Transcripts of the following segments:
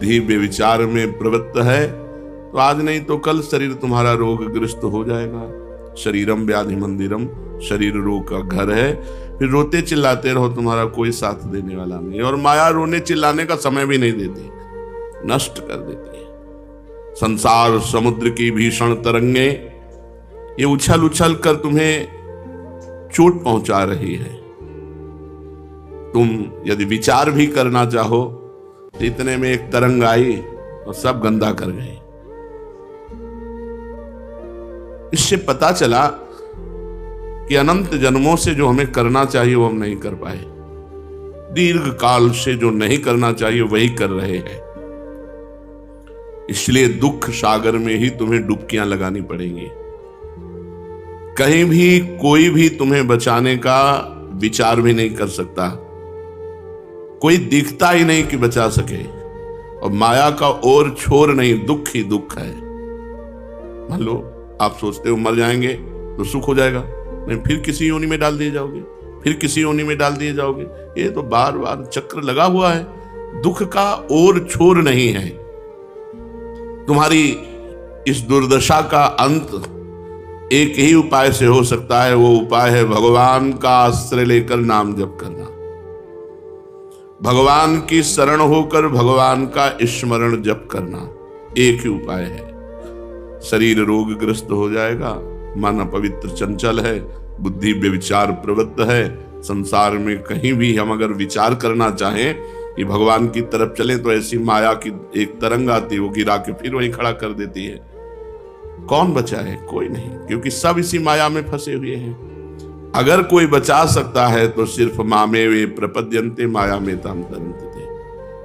बुद्धि व्यभिचार में प्रवृत्त है तो आज नहीं तो कल शरीर तुम्हारा रोगग्रस्त हो जाएगा। शरीरम व्याधि मंदिरम, शरीर रोग का घर है। फिर रोते चिल्लाते रहो, तुम्हारा कोई साथ देने वाला नहीं। और माया रोने चिल्लाने का समय भी नहीं देती, नष्ट कर देती है। संसार समुद्र की भीषण तरंगे ये उछल उछल कर तुम्हें चोट पहुंचा रही है। तुम यदि विचार भी करना चाहो तो इतने में एक तरंग आई और सब गंदा कर गई। इससे पता चला कि अनंत जन्मों से जो हमें करना चाहिए वो हम नहीं कर पाए, दीर्घ काल से जो नहीं करना चाहिए वही कर रहे हैं। इसलिए दुख सागर में ही तुम्हें डुबकियां लगानी पड़ेंगी। कहीं भी कोई भी तुम्हें बचाने का विचार भी नहीं कर सकता, कोई दिखता ही नहीं कि बचा सके। और माया का और छोर नहीं, दुख ही दुख है। मान लो आप सोचते हो मर जाएंगे तो सुख हो जाएगा, नहीं फिर किसी योनि में डाल दिए जाओगे, फिर किसी योनि में डाल दिए जाओगे। ये तो बार बार चक्र लगा हुआ है। दुख का और छोर नहीं है। तुम्हारी इस दुर्दशा का अंत एक ही उपाय से हो सकता है। वो उपाय है भगवान का आश्रय लेकर नाम जप करना, भगवान की शरण होकर भगवान का स्मरण जप करना। एक ही उपाय है। शरीर रोगग्रस्त हो जाएगा, मन अपवित्र चंचल है, बुद्धि व्यभिचार प्रवृत्त है। संसार में कहीं भी हम अगर विचार करना चाहें कि भगवान की तरफ चलें तो ऐसी माया की एक तरंग आती है, वो गिरा के फिर वहीं खड़ा कर देती है। कौन बचाए? कोई नहीं, क्योंकि सब इसी माया में फंसे हुए हैं। अगर कोई बचा सकता है तो सिर्फ मामे वे प्रपद्यन्ते माया में ताम तरन्ते।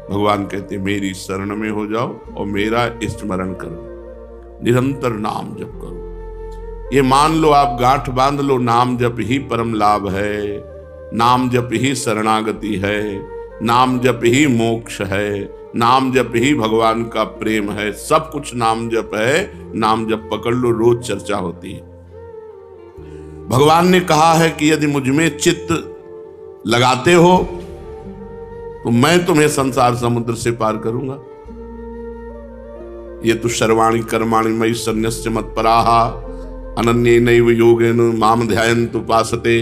भगवान कहते मेरी शरण में हो जाओ और मेरा स्मरण करो, निरंतर नाम जप करो। ये मान लो, आप गांठ बांध लो, नाम जप ही परम लाभ है, नाम जप ही शरणागति है, नाम जप ही मोक्ष है, नाम जप ही भगवान का प्रेम है। सब कुछ नाम जप है। नाम जप पकड़ लो, रोज चर्चा होती है। भगवान ने कहा है कि यदि मुझ में चित्त लगाते हो तो मैं तुम्हें संसार समुद्र से पार करूंगा। ये तो सर्वाणि कर्माणि मयि सन्न्यस्य मत्पराः अनन्येनैव योगेन माम ध्यायन्तु उपासते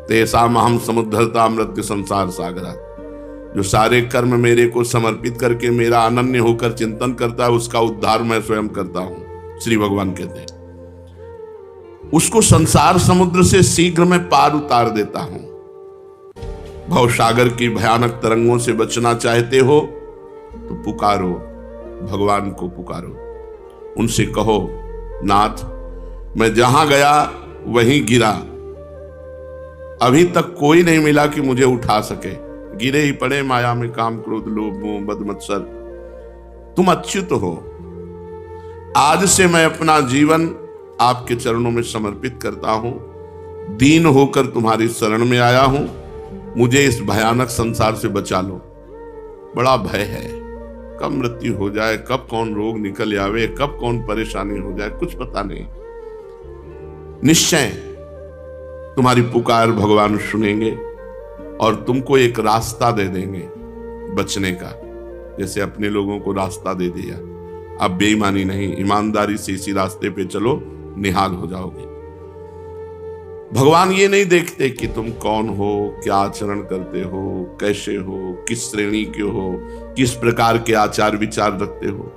तेषामहं समुद्धरता मृत्यु संसार सागरात्। जो सारे कर्म मेरे को समर्पित करके मेरा अनन्य होकर चिंतन करता है उसका उद्धार मैं स्वयं करता हूं। श्री भगवान कहते हैं उसको संसार समुद्र से शीघ्र मैं पार उतार देता हूं। भवसागर की भयानक तरंगों से बचना चाहते हो तो पुकारो, भगवान को पुकारो। उनसे कहो नाथ मैं जहां गया वहीं गिरा, अभी तक कोई नहीं मिला कि मुझे उठा सके। गिरे ही पड़े माया में, काम क्रोध लोभ मोह मद मत्सर। तुम अच्युत हो। आज से मैं अपना जीवन आपके चरणों में समर्पित करता हूं। दीन होकर तुम्हारी शरण में आया हूं। मुझे इस भयानक संसार से बचा लो। बड़ा भय है, कब मृत्यु हो जाए, कब कौन रोग निकल आवे, कब कौन परेशानी हो जाए, कुछ पता नहीं। निश्चय तुम्हारी पुकार भगवान सुनेंगे और तुमको एक रास्ता दे देंगे बचने का, जैसे अपने लोगों को रास्ता दे दिया। अब बेईमानी नहीं, ईमानदारी से इसी रास्ते पे चलो, निहाल हो जाओगे। भगवान ये नहीं देखते कि तुम कौन हो, क्या आचरण करते हो, कैसे हो, किस श्रेणी के हो, किस प्रकार के आचार विचार रखते हो,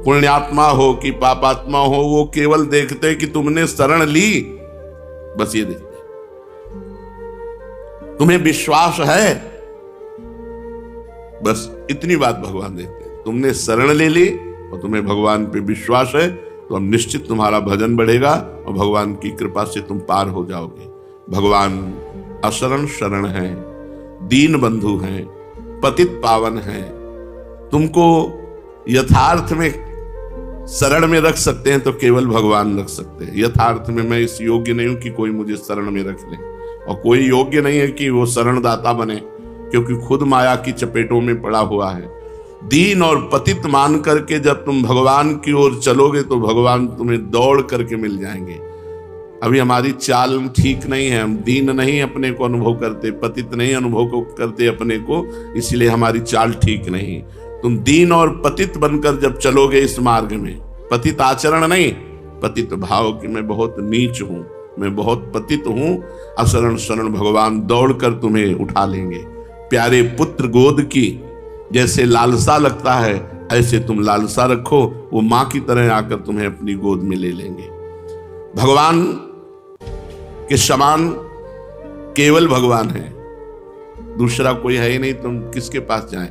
पुण्यात्मा हो कि पापात्मा हो। वो केवल देखते कि तुमने शरण ली, बस ये देखते। तुम्हें विश्वास है, बस इतनी बात भगवान देखते हैं। तुमने शरण ले ली और तुम्हें भगवान पे विश्वास है तो हम निश्चित तुम्हारा भजन बढ़ेगा और भगवान की कृपा से तुम पार हो जाओगे। भगवान अशरण शरण है, दीन बंधु हैं, पतित पावन हैं। तुमको यथार्थ में शरण में रख सकते हैं तो केवल भगवान रख सकते हैं। यथार्थ में मैं इस योग्य नहीं हूं कि कोई मुझे शरण में रख ले, और कोई योग्य नहीं है कि वो शरणदाता बने, क्योंकि खुद माया की चपेटों में पड़ा हुआ है। दीन और पतित मान करके जब तुम भगवान की ओर चलोगे तो भगवान तुम्हें दौड़ करके मिल जाएंगे। अभी हमारी चाल ठीक नहीं है, हम दीन नहीं अपने को अनुभव करते, पतित नहीं अनुभव करते अपने को, इसलिए हमारी चाल ठीक नहीं। तुम दीन और पतित बनकर जब चलोगे इस मार्ग में, पतित आचरण नहीं, पतित भाव कि मैं बहुत नीच हूं, मैं बहुत पतित हूं, अशरण शरण भगवान दौड़कर तुम्हें उठा लेंगे। प्यारे पुत्र गोद की जैसे लालसा लगता है, ऐसे तुम लालसा रखो, वो मां की तरह आकर तुम्हें अपनी गोद में ले लेंगे। भगवान के समान केवल भगवान है, दूसरा कोई है ही नहीं, तुम किसके पास जाएं।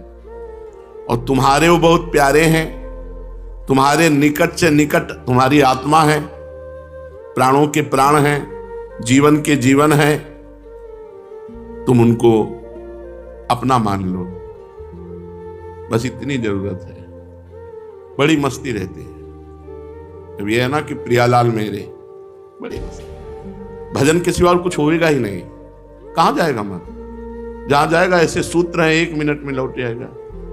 और तुम्हारे वो बहुत प्यारे हैं, तुम्हारे निकट से निकट तुम्हारी आत्मा है, प्राणों के प्राण हैं, जीवन के जीवन है। तुम उनको अपना मान लो, बस इतनी जरूरत है। बड़ी मस्ती रहती है। अब ये है ना कि प्रियालाल मेरे, बड़ी मस्ती, भजन के सिवा और कुछ होएगा ही नहीं। कहां जाएगा मन? जहां जाएगा ऐसे सूत्र है, 1 मिनट में लौट जाएगा।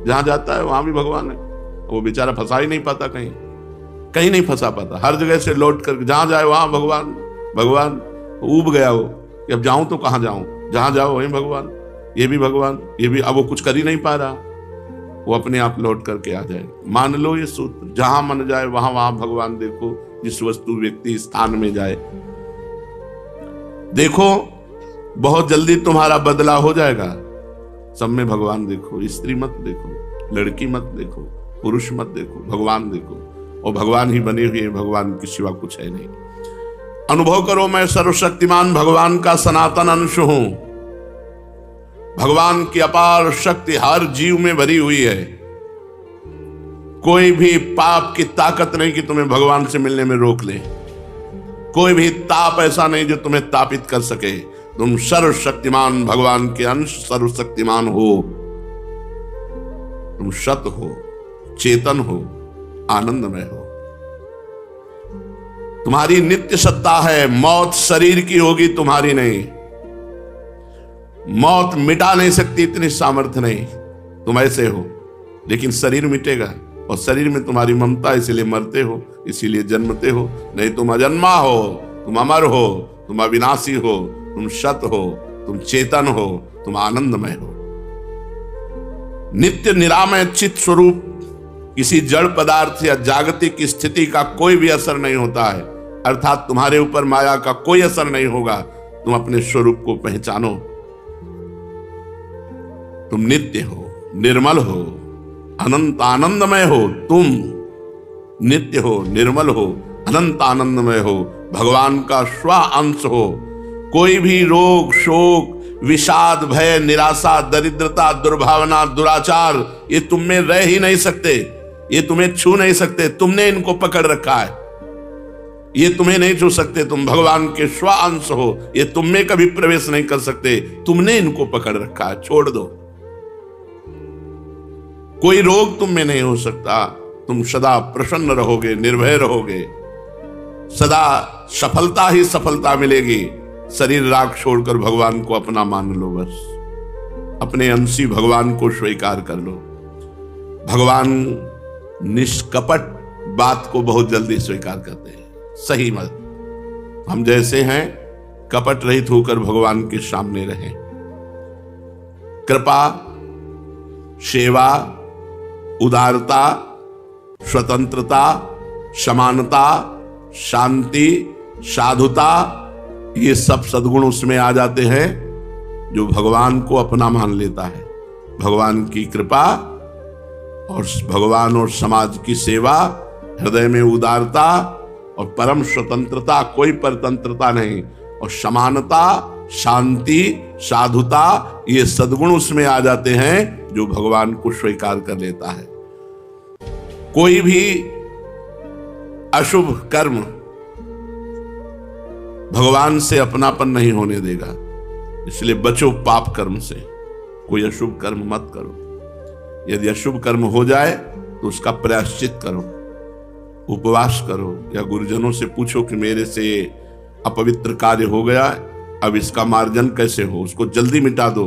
जहां जाता है वहां भी भगवान है। वो बेचारा फंसा ही नहीं पाता, कहीं नहीं फंसा पाता, हर जगह से लौट कर जहां जाए वहां भगवान भगवान। ऊब गया वो कि अब जाऊं तो कहां जाऊं, जहां जाओ वहीं भगवान, ये भी भगवान, ये भी। अब वो कुछ कर ही नहीं पा रहा, वो अपने आप लौट करके आ जाए। मान लो ये सूत्र, जहां मन जाए वहां वहां भगवान देखो, जिस वस्तु व्यक्ति स्थान में जाए देखो, बहुत जल्दी तुम्हारा बदला हो जाएगा। सब में भगवान देखो, स्त्री मत देखो, लड़की मत देखो, पुरुष मत देखो, भगवान देखो। और भगवान ही बने हुए, भगवान के सिवा कुछ है नहीं। अनुभव करो, मैं सर्वशक्तिमान भगवान का सनातन अंश हूं। भगवान की अपार शक्ति हर जीव में भरी हुई है। कोई भी पाप की ताकत नहीं कि तुम्हें भगवान से मिलने में रोक ले। कोई भी ताप ऐसा नहीं जो तुम्हें तापित कर सके। तुम सर्वशक्तिमान भगवान के अंश, सर्वशक्तिमान हो। तुम सत हो, चेतन हो, आनंदमय हो। तुम्हारी नित्य सत्ता है। मौत शरीर की होगी, तुम्हारी नहीं। मौत मिटा नहीं सकती, इतनी सामर्थ्य नहीं। तुम ऐसे हो, लेकिन शरीर मिटेगा और शरीर में तुम्हारी ममता, इसीलिए मरते हो, इसीलिए जन्मते हो। नहीं, तुम अजन्मा हो, तुम अमर हो, तुम अविनाशी हो, तुम सत हो, तुम चेतन हो, तुम आनंदमय हो। नित्य निरामय चित स्वरूप किसी जड़ पदार्थ या जागतिक स्थिति का कोई भी असर नहीं होता है, अर्थात तुम्हारे ऊपर माया का कोई असर नहीं होगा। तुम अपने स्वरूप को पहचानो। तुम नित्य हो, निर्मल हो, अनंत आनंदमय हो। तुम नित्य हो, निर्मल हो, अनंत आनंदमय हो, भगवान का स्व अंश हो। कोई भी रोग, शोक, विषाद, भय, निराशा, दरिद्रता, दुर्भावना, दुराचार, ये तुम में रह ही नहीं सकते। ये तुम्हें छू नहीं सकते। तुमने इनको पकड़ रखा है, ये तुम्हें नहीं छू सकते। तुम भगवान के स्व अंश हो, ये तुम में कभी प्रवेश नहीं कर सकते। तुमने इनको पकड़ रखा है, छोड़ दो। कोई रोग तुम में नहीं हो सकता। तुम सदा प्रसन्न रहोगे, निर्भय रहोगे, सदा सफलता ही सफलता मिलेगी। शरीर राग छोड़कर भगवान को अपना मान लो, बस अपने अंशी भगवान को स्वीकार कर लो। भगवान निष्कपट बात को बहुत जल्दी स्वीकार करते हैं। सही मत, हम जैसे हैं कपट रहित होकर भगवान के सामने रहें। कृपा, सेवा, उदारता, स्वतंत्रता, समानता, शांति, साधुता, ये सब सद्गुण उसमें आ जाते हैं जो भगवान को अपना मान लेता है। भगवान की कृपा और भगवान और समाज की सेवा, हृदय में उदारता और परम स्वतंत्रता, कोई परतंत्रता नहीं, और समानता, शांति, साधुता, ये सद्गुण उसमें आ जाते हैं जो भगवान को स्वीकार कर लेता है। कोई भी अशुभ कर्म भगवान से अपनापन नहीं होने देगा, इसलिए बचो पाप कर्म से। कोई अशुभ कर्म मत करो। यदि अशुभ कर्म हो जाए तो उसका प्रायश्चित करो, उपवास करो, या गुरुजनों से पूछो कि मेरे से अपवित्र कार्य हो गया, अब इसका मार्जन कैसे हो, उसको जल्दी मिटा दो,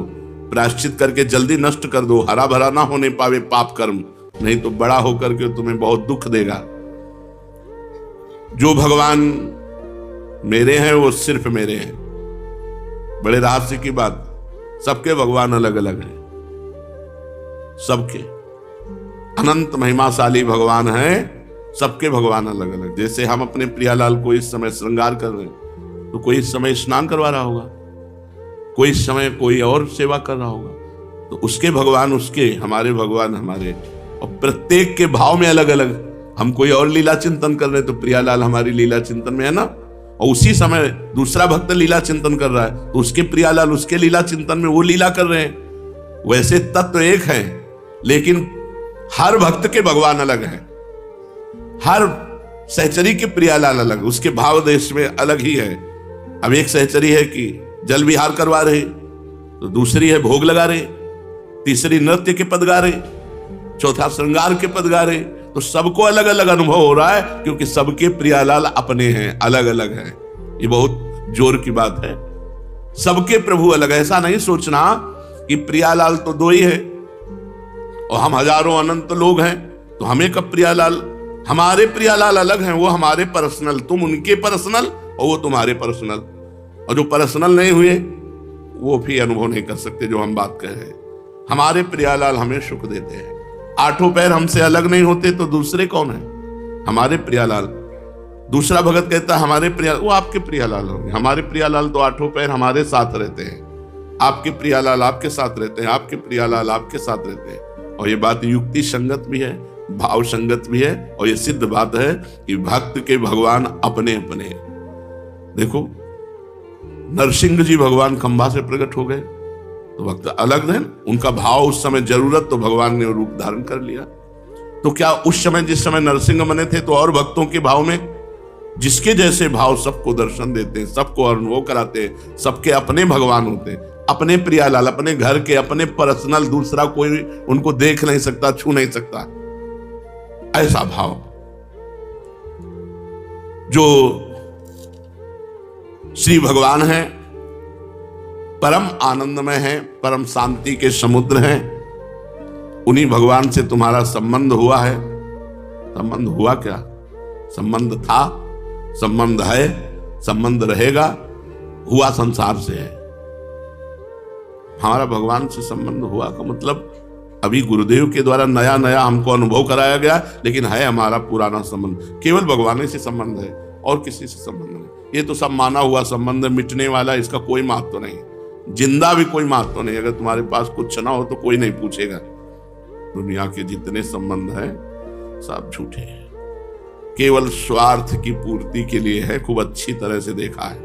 प्रायश्चित करके जल्दी नष्ट कर दो। हरा भरा ना होने पावे पाप कर्म, नहीं तो बड़ा होकर के तुम्हें बहुत दुख देगा। जो भगवान मेरे हैं वो सिर्फ मेरे हैं। बड़े रहस्य की बात, सबके भगवान अलग अलग हैं, सबके। अनंत महिमाशाली भगवान है, सबके भगवान अलग अलग। जैसे हम अपने प्रियालाल को इस समय श्रृंगार कर रहे हैं, तो कोई इस समय स्नान करवा रहा होगा, कोई इस समय कोई और सेवा कर रहा होगा, तो उसके भगवान उसके, हमारे भगवान हमारे, और प्रत्येक के भाव में अलग अलग। हम कोई और लीला चिंतन कर रहे हैं तो प्रियालाल हमारी लीला चिंतन में है ना, और उसी समय दूसरा भक्त लीला चिंतन कर रहा है तो उसके प्रियालाल उसके लीला चिंतन में वो लीला कर रहे हैं। वैसे तत्व एक है, लेकिन हर भक्त के भगवान अलग हैं, हर सहचरी के प्रियालाल अलग, उसके भाव देश में अलग ही है। अब एक सहचरी है कि जल विहार करवा रहे, तो दूसरी है भोग लगा रहे, तीसरी नृत्य के पद गा रहे, चौथा श्रृंगार के पद गा रहे। तो सबको अलग अलग अनुभव हो रहा है, क्योंकि सबके प्रियालाल अपने हैं, अलग अलग हैं। ये बहुत जोर की बात है, सबके प्रभु अलग। ऐसा नहीं सोचना कि प्रियालाल तो दो ही है और हम हजारों अनंत लोग हैं, तो हमें कब प्रियालाल, हमारे प्रियालाल अलग हैं, वो हमारे पर्सनल, तुम उनके पर्सनल और वो तुम्हारे पर्सनल। और जो पर्सनल नहीं हुए वो भी अनुभव नहीं कर सकते जो हम बात कर रहे हैं। हमारे प्रियालाल हमें सुख देते हैं। आठों पैर हमसे अलग नहीं होते तो दूसरे कौन है? हमारे प्रियालाल। दूसरा भगत कहता है हमारे प्रियालाल, वो आपके प्रियालाल होंगे। हमारे प्रियालाल तो आठों पैर हमारे साथ रहते हैं, आपके प्रियालाल आपके साथ रहते हैं, आपके प्रियालाल आपके साथ रहते हैं। और ये बात युक्ति संगत भी है, भाव संगत भी है, और ये सिद्ध बात है कि भक्त के भगवान अपने अपने। देखो नरसिंह जी भगवान खंबा से प्रकट हो गए तो भक्त अलग है, उनका भाव उस समय जरूरत तो भगवान ने रूप धारण कर लिया। तो क्या उस समय जिस समय नरसिंह बने थे तो और भक्तों के भाव में जिसके जैसे भाव सबको दर्शन देते हैं, सबको अनुभव कराते हैं, सबके अपने भगवान होते हैं, अपने प्रियालाल, अपने घर के, अपने पर्सनल, दूसरा कोई उनको देख नहीं सकता, छू नहीं सकता। ऐसा भाव जो श्री भगवान है, परम आनंदमय है, परम शांति के समुद्र हैं, उन्हीं भगवान से तुम्हारा संबंध हुआ है। संबंध हुआ क्या? संबंध था, संबंध है, संबंध रहेगा, हुआ संसार से है। हमारा भगवान से संबंध हुआ का मतलब अभी गुरुदेव के द्वारा नया नया हमको अनुभव कराया गया, लेकिन है हमारा पुराना संबंध। केवल भगवान से संबंध है और किसी से संबंध नहीं। ये तो सब माना हुआ संबंध, मिटने वाला, इसका कोई महत्व नहीं। जिंदा भी कोई महत्व नहीं। अगर तुम्हारे पास कुछ ना हो तो कोई नहीं पूछेगा। दुनिया के जितने संबंध हैं सब झूठे हैं, केवल स्वार्थ की पूर्ति के लिए है। खूब अच्छी तरह से देखा है,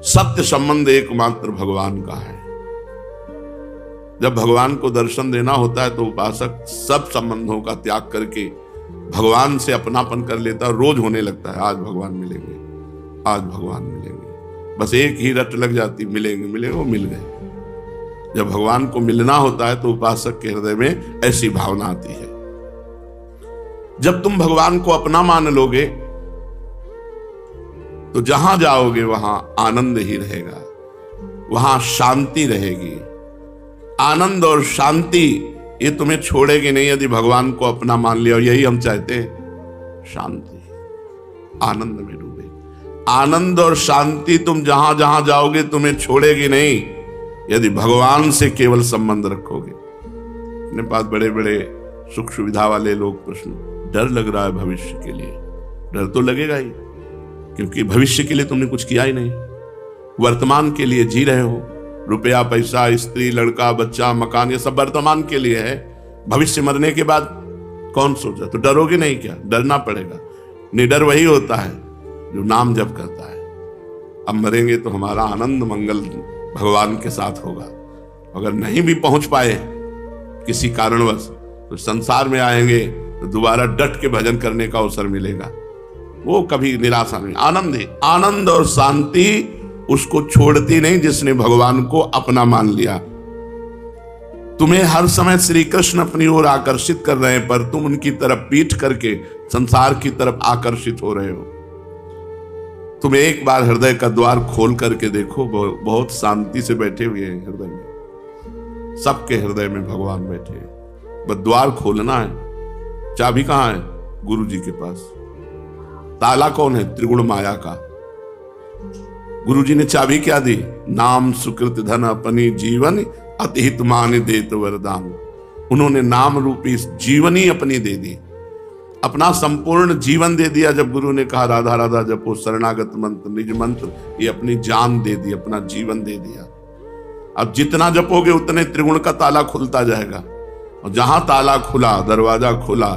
सत्य संबंध एकमात्र भगवान का है। जब भगवान को दर्शन देना होता है तो उपासक सब संबंधों का त्याग करके भगवान से अपनापन कर लेता है। रोज होने लगता है आज भगवान मिलेंगे, आज भगवान मिलेंगे, बस एक ही रट लग जाती, मिलेंगे मिलेंगे, वो मिल गए। जब भगवान को मिलना होता है तो उपासक के हृदय में ऐसी भावना आती है। जब तुम भगवान को अपना मान लोगे तो जहां जाओगे वहां आनंद ही रहेगा, वहां शांति रहेगी। आनंद और शांति ये तुम्हें छोड़ेगी नहीं यदि भगवान को अपना मान लिया। और यही हम चाहते हैं, शांति, आनंद में डूबे। आनंद और शांति तुम जहां जहां जाओगे तुम्हें छोड़ेगी नहीं यदि भगवान से केवल संबंध रखोगे। अपने पास बड़े बड़े सुख सुविधा वाले लोग प्रश्न, डर लग रहा है भविष्य के लिए। डर तो लगेगा ही, क्योंकि भविष्य के लिए तुमने कुछ किया ही नहीं। वर्तमान के लिए जी रहे हो। रुपया, पैसा, स्त्री, लड़का, बच्चा, मकान, ये सब वर्तमान के लिए है। भविष्य मरने के बाद कौन सोचा? तो डरोगे नहीं क्या? डरना पड़ेगा। निडर वही होता है जो नाम जप करता है। अब मरेंगे तो हमारा आनंद मंगल भगवान के साथ होगा। अगर नहीं भी पहुंच पाए किसी कारणवश तो संसार में आएंगे तो दोबारा डट के भजन करने का अवसर मिलेगा। वो कभी निराशा नहीं। आनंद ही आनंद और शांति उसको छोड़ती नहीं जिसने भगवान को अपना मान लिया। तुम्हें हर समय श्री कृष्ण अपनी ओर आकर्षित कर रहे हैं, पर तुम उनकी तरफ पीठ करके संसार की तरफ आकर्षित हो रहे हो। तुम एक बार हृदय का द्वार खोल करके देखो, बहुत शांति से बैठे हुए हैं हृदय में। सबके हृदय में भगवान बैठे हैं, बस द्वार खोलना है। चाबी कहां है? गुरु जी के पास। ताला कौन है? त्रिगुण माया का। गुरु जी ने चाबी क्या दी? नाम सुकृत धन अपनी जीवन अतिहित मान देत वरदान। उन्होंने नाम रूपी जीवनी अपनी दे दी, अपना संपूर्ण जीवन दे दिया। जब गुरु ने कहा राधा राधा जपो शरणागत मंत्र निज मंत्र, ये अपनी जान दे दी, अपना जीवन दे दिया। अब जितना जपोगे उतने त्रिगुण का ताला खुलता जाएगा, और जहां ताला खुला, दरवाजा खुला,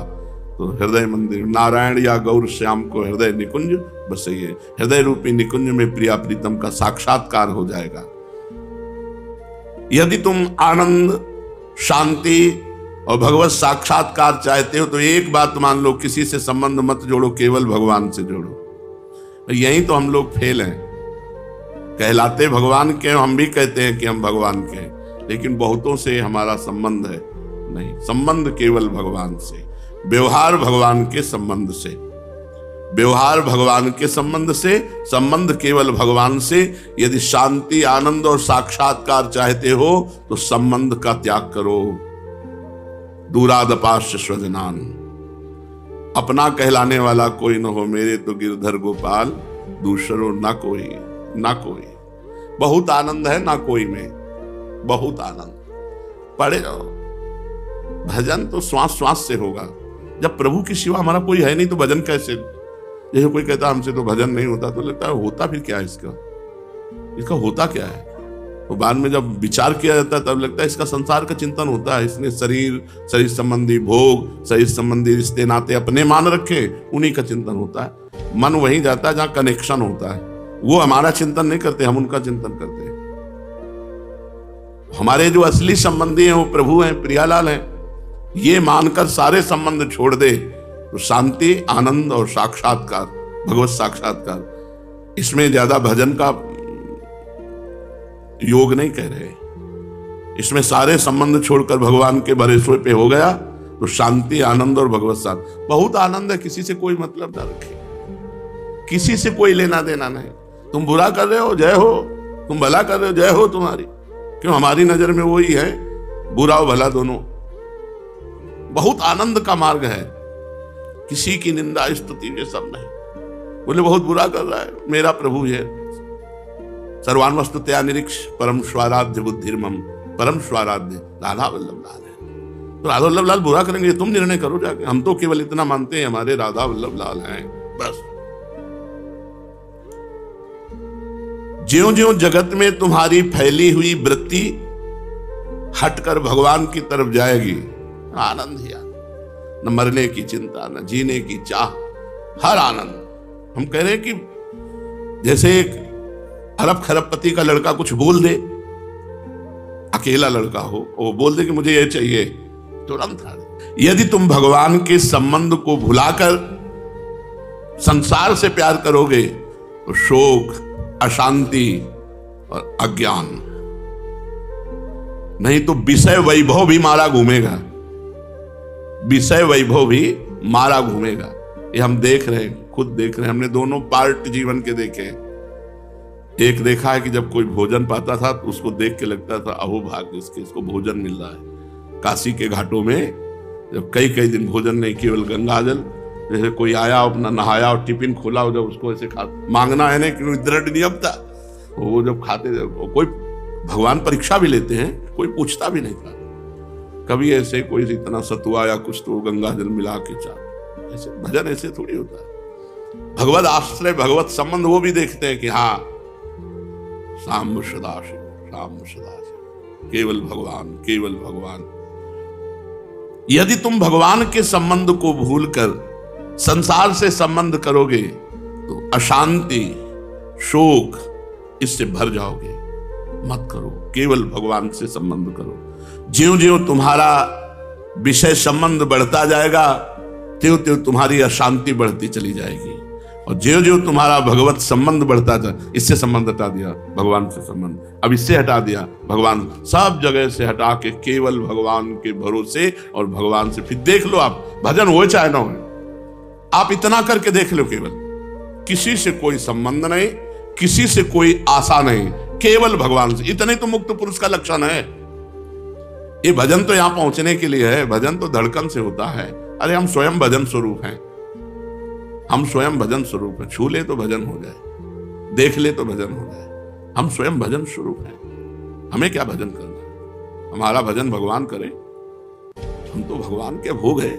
तो हृदय मंदिर नारायण या गौर श्याम को हृदय निकुंज बसइए। हृदय रूपी निकुंज में प्रिया प्रीतम का साक्षात्कार हो जाएगा। यदि तुम आनंद, शांति और भगवत साक्षात्कार चाहते हो तो एक बात मान लो, किसी से संबंध मत जोड़ो, केवल भगवान से जोड़ो। यही तो हम लोग फेल हैं। कहलाते भगवान के, हम भी कहते हैं कि हम भगवान के हैं, लेकिन बहुतों से हमारा संबंध है नहीं। संबंध केवल भगवान से, व्यवहार भगवान के संबंध से, व्यवहार भगवान के संबंध से, संबंध केवल भगवान से। यदि शांति, आनंद और साक्षात्कार चाहते हो तो संबंध का त्याग करो। दूरादपाश्च स्वजनान, अपना कहलाने वाला कोई न हो, मेरे तो गिरधर गोपाल, दूसरो ना कोई, ना कोई। बहुत आनंद है ना कोई में, बहुत आनंद। पढ़े रहो, भजन तो श्वास श्वास से होगा। जब प्रभु के सिवा हमारा कोई है नहीं तो भजन कैसे? जैसे कोई कहता हमसे तो भजन नहीं होता, तो लगता है होता फिर क्या है इसका होता क्या है? तो बाद में जब विचार किया जाता है तब लगता है इसका संसार का चिंतन होता है। इसने शरीर संबंधी भोग, शरीर संबंधी रिश्ते नाते अपने मान रखे, उन्हीं का चिंतन होता है। मन वहीं जाता है जहां कनेक्शन होता है। वो हमारा चिंतन नहीं करते, हम उनका चिंतन करते हैं। हमारे जो असली संबंधी हैं वो प्रभु हैं, प्रियालाल हैं। ये मानकर सारे संबंध छोड़ दे तो शांति, आनंद और साक्षात्कार, भगवत साक्षात्कार, इसमें ज्यादा भजन का योग नहीं कह रहे। इसमें सारे संबंध छोड़कर भगवान के भरोसे पे हो गया तो शांति, आनंद और भगवत साथ। बहुत आनंद है, किसी से कोई मतलब ना रखे, किसी से कोई लेना देना नहीं। तुम बुरा कर रहे हो, जय हो। तुम भला कर रहे हो, जय हो तुम्हारी। क्यों? हमारी नजर में वही है, बुरा और भला दोनों। बहुत आनंद का मार्ग है, किसी की निंदा स्तुति ये सब नहीं। बोले बहुत बुरा कर रहा है, मेरा प्रभु है। सर्वान वस्तुतया निरीक्ष परम स्वाराध्य बुद्धिर्मम, परम स्वाराध्य राधा वल्लभ लाल है। तो राधा वल्लभ लाल बुरा करेंगे, तुम निर्णय करो जाके। हम तो केवल इतना मानते हैं हमारे राधा वल्लभ लाल हैं, बस। ज्यों ज्यों जगत में तुम्हारी फैली हुई वृत्ति हटकर भगवान की तरफ जाएगी, आनंद ही आनंद। न मरने की चिंता, न जीने की चाह, हर आनंद। हम कह रहे हैं कि जैसे एक अरब खरबपति का लड़का कुछ बोल दे, अकेला लड़का हो, वो बोल दे कि मुझे ये चाहिए, तुरंत आ जाए। यदि तुम भगवान के संबंध को भुलाकर संसार से प्यार करोगे तो शोक, अशांति और अज्ञान, नहीं तो विषय वैभव भी मारा घूमेगा। विषय वैभव भी मारा घूमेगा। ये हम देख रहे हैं, खुद देख रहे हैं। हमने दोनों पार्ट जीवन के देखे। एक देखा है कि जब कोई भोजन पाता था तो उसको देख के लगता था अहो भाग्य इसको भोजन मिल रहा है। काशी के घाटों में जब कई कई दिन भोजन नहीं, केवल गंगा जल, जैसे कोई आया अपना नहाया और टिफिन खोला, जब उसको ऐसे खा मांगना है ना, क्योंकि दृढ़ नियम था। वो जब खाते, कोई भगवान परीक्षा भी लेते हैं, कोई पूछता भी नहीं था कभी ऐसे कोई इतना सतुआ या कुछ तो गंगा जल मिला के चाह। ऐसे भजन ऐसे थोड़ी होता है। भगवत आश्रय, भगवत संबंध वो भी देखते हैं कि हाँ साम्ब सदाशिव, साम्ब सदाशिव, केवल भगवान, केवल भगवान। यदि तुम भगवान के संबंध को भूलकर संसार से संबंध करोगे तो अशांति, शोक, इससे भर जाओगे। मत करो, केवल भगवान से संबंध करो। ज्यों ज्यों तुम्हारा विषय संबंध बढ़ता जाएगा त्यों त्यों तुम्हारी अशांति बढ़ती चली जाएगी, और ज्यों ज्यों तुम्हारा भगवत संबंध बढ़ता जाए, इससे संबंध हटा दिया, भगवान से संबंध, अब इससे हटा दिया, भगवान सब जगह से हटा के केवल भगवान के भरोसे और भगवान से। फिर देख लो आप, भजन हो चाहे ना हो, आप इतना करके देख लो, केवल किसी से कोई संबंध नहीं, किसी से कोई आशा नहीं, केवल भगवान से। इतने तो मुक्त पुरुष का लक्षण है। ये भजन तो यहां पहुंचने के लिए है, भजन तो धड़कन से होता है। अरे हम स्वयं भजन स्वरूप हैं, हम स्वयं भजन स्वरूप हैं। छू ले तो भजन हो जाए, देख ले तो भजन हो जाए। हम स्वयं भजन स्वरूप हैं। हमें क्या भजन करना है? हमारा भजन भगवान करे। हम तो भगवान के भोग है,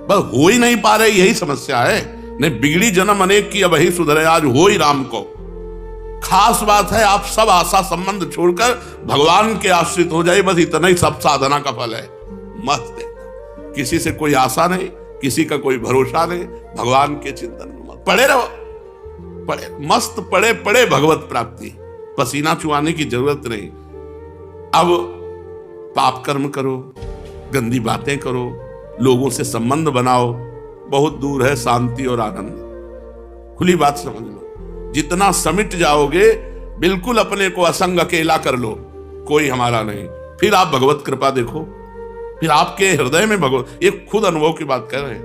बस हो ही नहीं पा रहे, यही समस्या है। नहीं बिगड़ी जन्म अनेक की अब ही सुधरे, आज हो ही राम को। खास बात है आप सब आशा संबंध छोड़कर भगवान के आश्रित हो जाए, बस इतना ही सब साधना का फल है। मस्त है, किसी से कोई आशा नहीं, किसी का कोई भरोसा नहीं, भगवान के चिंतन में मत पड़े रहो, पड़े मस्त पड़े पड़े भगवत प्राप्ति, पसीना चुआने की जरूरत नहीं। अब पाप कर्म करो, गंदी बातें करो, लोगों से संबंध बनाओ, बहुत दूर है शांति और आनंद। खुली बात समझ लो, जितना समिट जाओगे, बिल्कुल अपने को असंग अकेला कर लो, कोई हमारा नहीं, फिर आप भगवत कृपा देखो, फिर आपके हृदय में भगवत, एक खुद अनुभव की बात कर रहे हैं,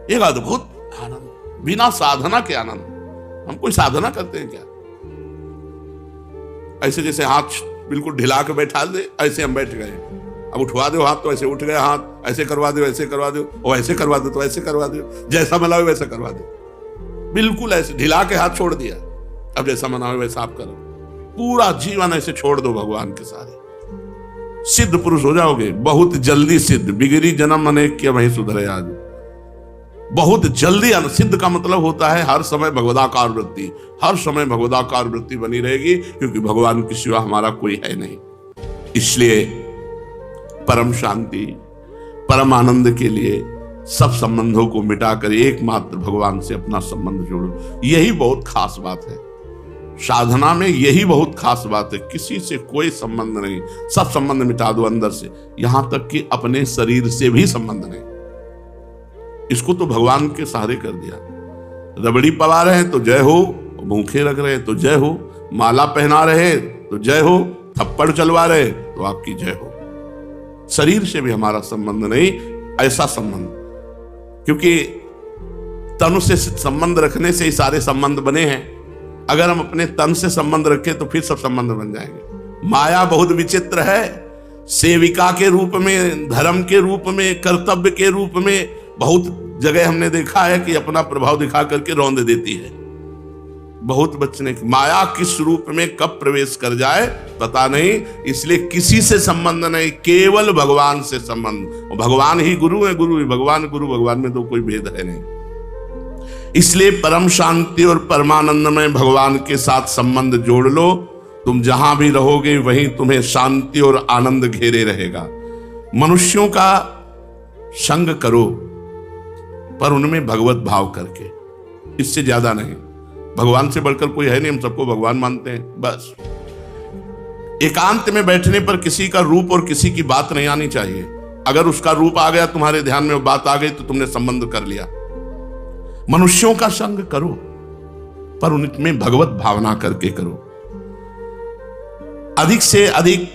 एक अद्भुत आनंद, बिना साधना के आनंद। हम कोई साधना करते हैं क्या? ऐसे जैसे हाथ बिल्कुल ढिला के बैठा दे, ऐसे हम बैठ गए, अब उठवा दो हाथ तो ऐसे उठ गए हाथ, ऐसे करवा दो ऐसे करवा दो, और ऐसे करवा दो तो ऐसे करवा दो, जैसा मनाओ वैसा करवा दो, बिल्कुल ऐसे ढिला के हाथ छोड़ दिया, अब जैसा मनाओ वैसा आप करो, पूरा जीवन ऐसे छोड़ दो भगवान के सारे, सिद्ध पुरुष हो जाओगे बहुत जल्दी। सिद्ध बिगड़ी जन्म अनेक की वही सुधरे आज, बहुत जल्दी। सिद्ध का मतलब होता है हर समय भगवदाकार वृत्ति, हर समय भगवदाकार वृत्ति बनी रहेगी, क्योंकि भगवान के सिवा हमारा कोई है नहीं। इसलिए परम शांति, परम आनंद के लिए सब संबंधों को मिटाकर एकमात्र भगवान से अपना संबंध जोड़ो, यही बहुत खास बात है। साधना में यही बहुत खास बात है, किसी से कोई संबंध नहीं, सब संबंध मिटा दो अंदर से, यहां तक कि अपने शरीर से भी संबंध नहीं। इसको तो भगवान के सहारे कर दिया। रबड़ी पवा रहे हैं तो जय हो, भूखे रख रहे हैं तो जय हो, माला पहना रहे तो जय हो, थप्पड़ चलवा रहे तो आपकी जय हो। शरीर से भी हमारा संबंध नहीं, ऐसा संबंध, क्योंकि तन से संबंध रखने से ही सारे संबंध बने हैं। अगर हम अपने तन से संबंध रखें तो फिर सब संबंध बन जाएंगे। माया बहुत विचित्र है, सेविका के रूप में, धर्म के रूप में, कर्तव्य के रूप में बहुत जगह हमने देखा है कि अपना प्रभाव दिखा करके रौंद देती है। बहुत बचने की, माया किस रूप में कब प्रवेश कर जाए पता नहीं, इसलिए किसी से संबंध नहीं, केवल भगवान से संबंध। भगवान ही गुरु है, गुरु ही भगवान, गुरु भगवान में तो कोई भेद है नहीं। इसलिए परम शांति और परमानंद में भगवान के साथ संबंध जोड़ लो, तुम जहां भी रहोगे वहीं तुम्हें शांति और आनंद घेरे रहेगा। मनुष्यों का संग करो, पर उनमें भगवत भाव करके, इससे ज्यादा नहीं। भगवान से बढ़कर कोई है नहीं, हम सबको भगवान मानते हैं बस। एकांत में बैठने पर किसी का रूप और किसी की बात नहीं आनी चाहिए। अगर उसका रूप आ गया तुम्हारे ध्यान में, वो बात आ गई तो तुमने संबंध कर लिया। मनुष्यों का संग करो, पर उनमें भगवत भावना करके करो। अधिक से अधिक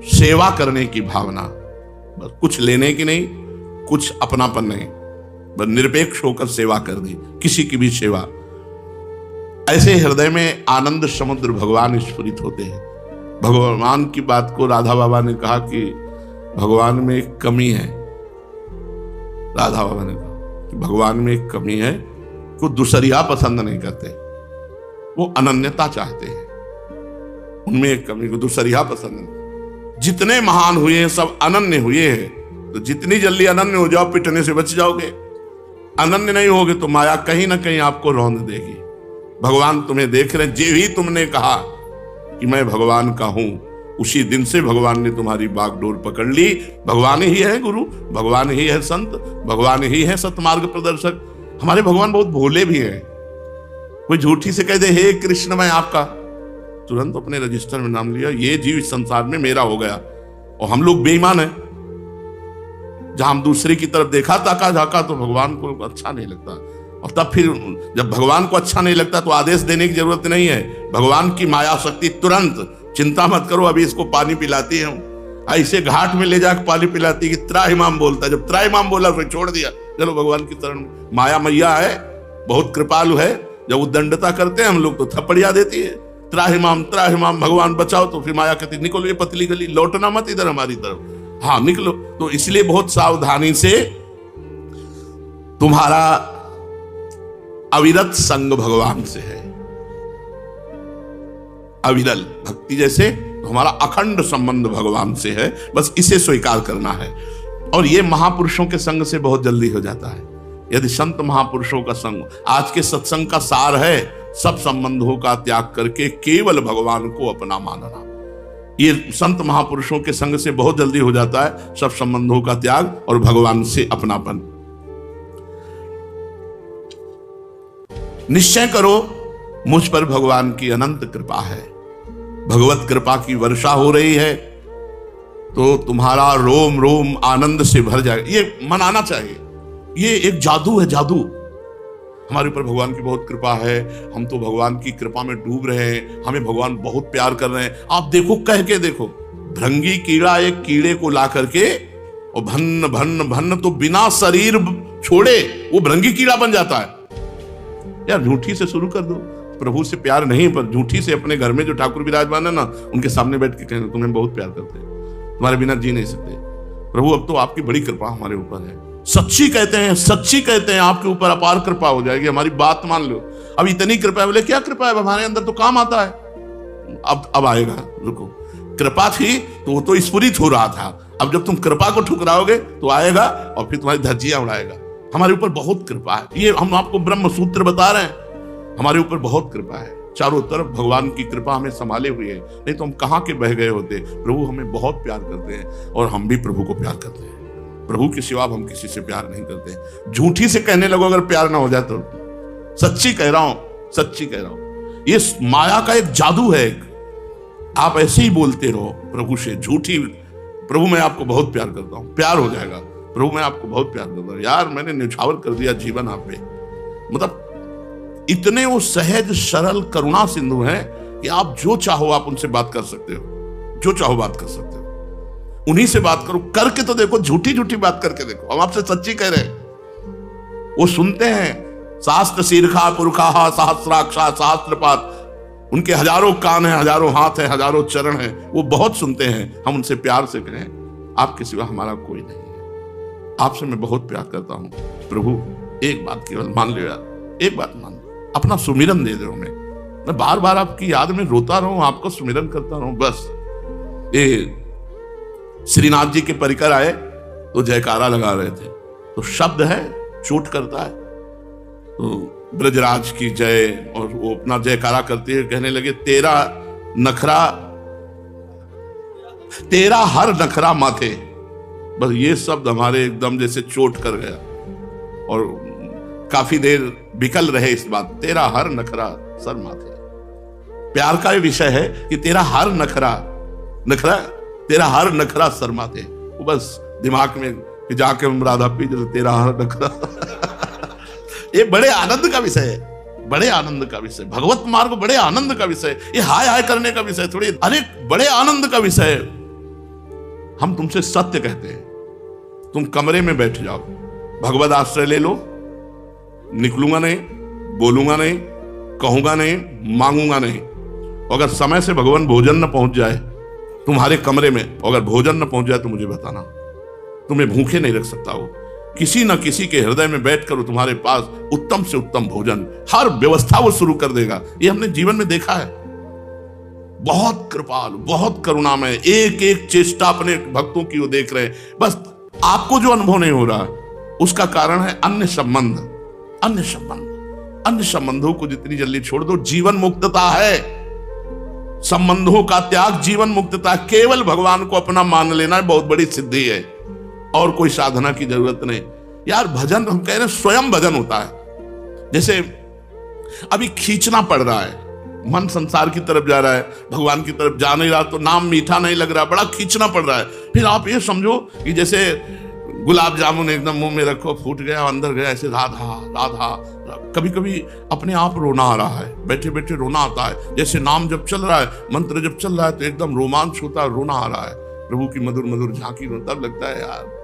सेवा करने की भावना, बस कुछ लेने की नहीं, कुछ अपनापन नहीं, बस निरपेक्ष होकर सेवा कर दी, किसी की भी सेवा। ऐसे हृदय में आनंद समुद्र भगवान स्फुरित होते हैं। भगवान की बात को राधा बाबा ने कहा कि भगवान में एक कमी है। राधा बाबा ने कहा कि भगवान में एक कमी है, को दूसरिया पसंद नहीं करते, वो अनन्यता चाहते हैं। उनमें एक कमी, को दूसरिया पसंद नहीं। जितने महान हुए हैं सब अनन्य हुए हैं, तो जितनी जल्दी अनन्य हो जाओ पिटने से बच जाओगे। अनन्य नहीं होगे तो माया कहीं ना कहीं आपको रौंद देगी। भगवान तुम्हें देख रहे हैं, जे भी तुमने कहा कि मैं भगवान का हूं, उसी दिन से भगवान ने तुम्हारी बागडोर पकड़ ली। भगवान ही है गुरु, भगवान ही है संत, भगवान ही है सतमार्ग प्रदर्शक। हमारे भगवान बहुत भोले भी हैं। कोई झूठी से कह दे हे कृष्ण मैं आपका, तुरंत अपने रजिस्टर में नाम लिया, ये जीव इस संसार में मेरा हो गया। और हम लोग बेईमान हैं, जहां हम दूसरे की तरफ देखा ताका झाका तो भगवान को अच्छा नहीं लगता। और तब फिर जब भगवान को अच्छा नहीं लगता तो आदेश देने की जरूरत नहीं है। भगवान की माया शक्ति तुरंत, चिंता मत करो अभी इसको पानी पिलाती है, ऐसे घाट में ले जाकर पानी पिलाती कि त्राहिमाम बोलता है। जब त्राहिमाम बोला फिर छोड़ दिया, चलो भगवान की शरण। माया मैया है, बहुत कृपालु है, जब उद्दंडता करते हैं हम लोग तो थप्पड़िया देती है, त्राहिमाम त्राहिमाम भगवान बचाओ, तो फिर माया कहती निकलो ये पतली गली, लौटना मत इधर हमारी तरफ, हाँ निकलो। तो इसलिए बहुत सावधानी से तुम्हारा अविरत संग भगवान से है। अविरल भक्ति जैसे तो हमारा अखंड संबंध भगवान से है, बस इसे स्वीकार करना है। और ये महापुरुषों के संग से बहुत जल्दी हो जाता है। यदि संत महापुरुषों का संग, आज के सत्संग का सार है, सब संबंधों का त्याग करके केवल भगवान को अपना मानना। ये संत महापुरुषों के संग से बहुत जल्दी हो जाता है, सब संबंधों का त्याग और भगवान से अपनापन। निश्चय करो मुझ पर भगवान की अनंत कृपा है। भगवत कृपा की वर्षा हो रही है तो तुम्हारा रोम रोम आनंद से भर जाएगा। ये मनाना चाहिए, ये एक जादू है, जादू। हमारे ऊपर भगवान की बहुत कृपा है, हम तो भगवान की कृपा में डूब रहे हैं, हमें भगवान बहुत प्यार कर रहे हैं। आप देखो, कह के देखो, भृंगी कीड़ा एक कीड़े को ला करके और भन्न भन्न भन्न तो बिना शरीर छोड़े वो भृंगी कीड़ा बन जाता है। यार झूठी से शुरू कर दो, प्रभु से प्यार नहीं, पर झूठी से अपने घर में जो ठाकुर विराजमान है ना, उनके सामने बैठ के कहना तुम्हें बहुत प्यार करते हैं, तुम्हारे बिना जी नहीं सकते प्रभु, अब तो आपकी बड़ी कृपा हमारे ऊपर है। सच्ची कहते हैं, सच्ची कहते हैं, आपके ऊपर अपार कृपा हो जाएगी, हमारी बात मान लो। अब इतनी कृपा है, बोले क्या कृपा है, हमारे अंदर तो काम आता है। अब आएगा, रुको। कृपा थी तो वो तो स्फुरित हो रहा था, अब जब तुम कृपा को ठुकराओगे तो आएगा और फिर तुम्हारी धज्जियां उड़ाएगा। हमारे ऊपर बहुत कृपा है, ये हम आपको ब्रह्म सूत्र बता रहे हैं, हमारे ऊपर बहुत कृपा है। चारों तरफ भगवान की कृपा हमें संभाले हुए है, नहीं तो हम कहां के बह गए होते। प्रभु हमें बहुत प्यार करते हैं और हम भी प्रभु को प्यार करते हैं। प्रभु के सिवा हम किसी से प्यार नहीं करते। झूठी से कहने लगो अगर प्यार ना हो जाए तो, सच्ची कह रहा हूं, सच्ची कह रहा हूं। ये माया का एक जादू है। आप ऐसे ही बोलते रहो प्रभु से, झूठी, प्रभु मैं आपको बहुत प्यार करता हूं, प्यार हो जाएगा। प्रभु मैं आपको बहुत प्यार करता हूं, यार मैंने न्यौछावर कर दिया जीवन आप पे। मतलब इतने वो सहज सरल करुणा सिंधु हैं कि आप जो चाहो आप उनसे बात कर सकते हो, जो चाहो बात कर सकते हो, उन्हीं से बात करो। करके तो देखो, झूठी झूठी बात करके देखो, हम आपसे सच्ची कह रहे हैं। वो सुनते हैं, शास्त्र शीर्षा पुरखा सहस्राक्षा सहस्त्रपात, उनके हजारों कान हैं, हजारों हाथ हैं, हजारों चरण हैं, वो बहुत सुनते हैं। हम उनसे प्यार से कहें आपके सिवा हमारा कोई नहीं है, आपसे मैं बहुत प्यार करता हूं प्रभु, एक बात केवल मान लो यार, एक बात मान लो, अपना सुमिरन दे दो हमें। मैं बार बार आपकी याद में रोता रहूं, आपको सुमिरन करता रहूं, बस। ये श्रीनाथ जी के परिकर आए तो जयकारा लगा रहे थे, तो शब्द है चोट करता है, तो ब्रजराज की जय, और वो अपना जयकारा करते हुए कहने लगे तेरा नखरा, तेरा हर नखरा माथे। बस ये शब्द हमारे एकदम जैसे चोट कर गया और काफी देर विकल रहे इस बात, तेरा हर नखरा सर माथे। प्यार का विषय है कि तेरा हर नखरा, नखरा, तेरा हर नखरा सर माथे। वो बस दिमाग में कि जाके हम राधा पी जैसे तेरा हर नखरा ये बड़े आनंद का विषय है, बड़े आनंद का विषय। भगवत मार्ग बड़े आनंद का विषय, ये हाय हाय करने का विषय थोड़ी, अरे बड़े आनंद का विषय। हम तुमसे सत्य कहते हैं, तुम कमरे में बैठ जाओ, भगवत आश्रय ले लो, निकलूंगा नहीं, बोलूंगा नहीं, कहूंगा नहीं, मांगूंगा नहीं। अगर समय से भगवान भोजन न पहुंच जाए तुम्हारे कमरे में, अगर भोजन न पहुंच जाए तो मुझे बताना, तुम्हें भूखे नहीं रख सकता हो। किसी न किसी के हृदय में बैठकर तुम्हारे पास उत्तम से उत्तम भोजन, हर व्यवस्था वो शुरू कर देगा। ये हमने जीवन में देखा है। बहुत कृपाल, बहुत करुणामय, एक एक चेष्टा अपने भक्तों की वो देख रहे हैं। बस आपको जो अनुभव नहीं हो रहा उसका कारण है अन्य संबंध, अन्य संबंध। अन्य संबंधों को जितनी जल्दी छोड़ दो, जीवन मुक्तता है। संबंधों का त्याग जीवन मुक्तता, केवल भगवान को अपना मान लेना बहुत बड़ी सिद्धि है, और कोई साधना की जरूरत नहीं। यार भजन, हम कह रहे हैं स्वयं भजन होता है। जैसे अभी खींचना पड़ रहा है, मन संसार की तरफ जा रहा है, भगवान की तरफ जा नहीं रहा, तो नाम मीठा नहीं लग रहा, बड़ा खींचना पड़ रहा है। फिर आप ये समझो कि जैसे गुलाब जामुन एकदम मुंह में रखो, फूट गया, अंदर गया, ऐसे राधा राधा। कभी कभी अपने आप रोना आ रहा है, बैठे बैठे रोना आता है। जैसे नाम जब चल रहा है, मंत्र जब चल रहा है, तो एकदम रोमांच होता है, रोना आ रहा है। प्रभु की मधुर मधुर झांकी, तब लगता है यार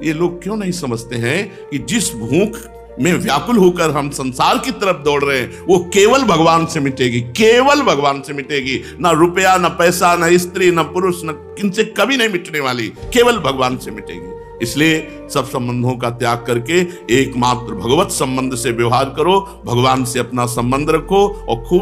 ये लोग क्यों नहीं समझते हैं कि जिस भूख में व्याकुल होकर हम संसार की तरफ दौड़ रहे हैं, वो केवल भगवान से मिटेगी, केवल भगवान से मिटेगी। ना रुपया, ना पैसा, ना स्त्री, ना पुरुष, न किनसे कभी नहीं मिटने वाली, केवल भगवान से मिटेगी। इसलिए सब संबंधों का त्याग करके एकमात्र भगवत संबंध से व्यवहार करो, भगवान से अपना संबंध रखो और खूब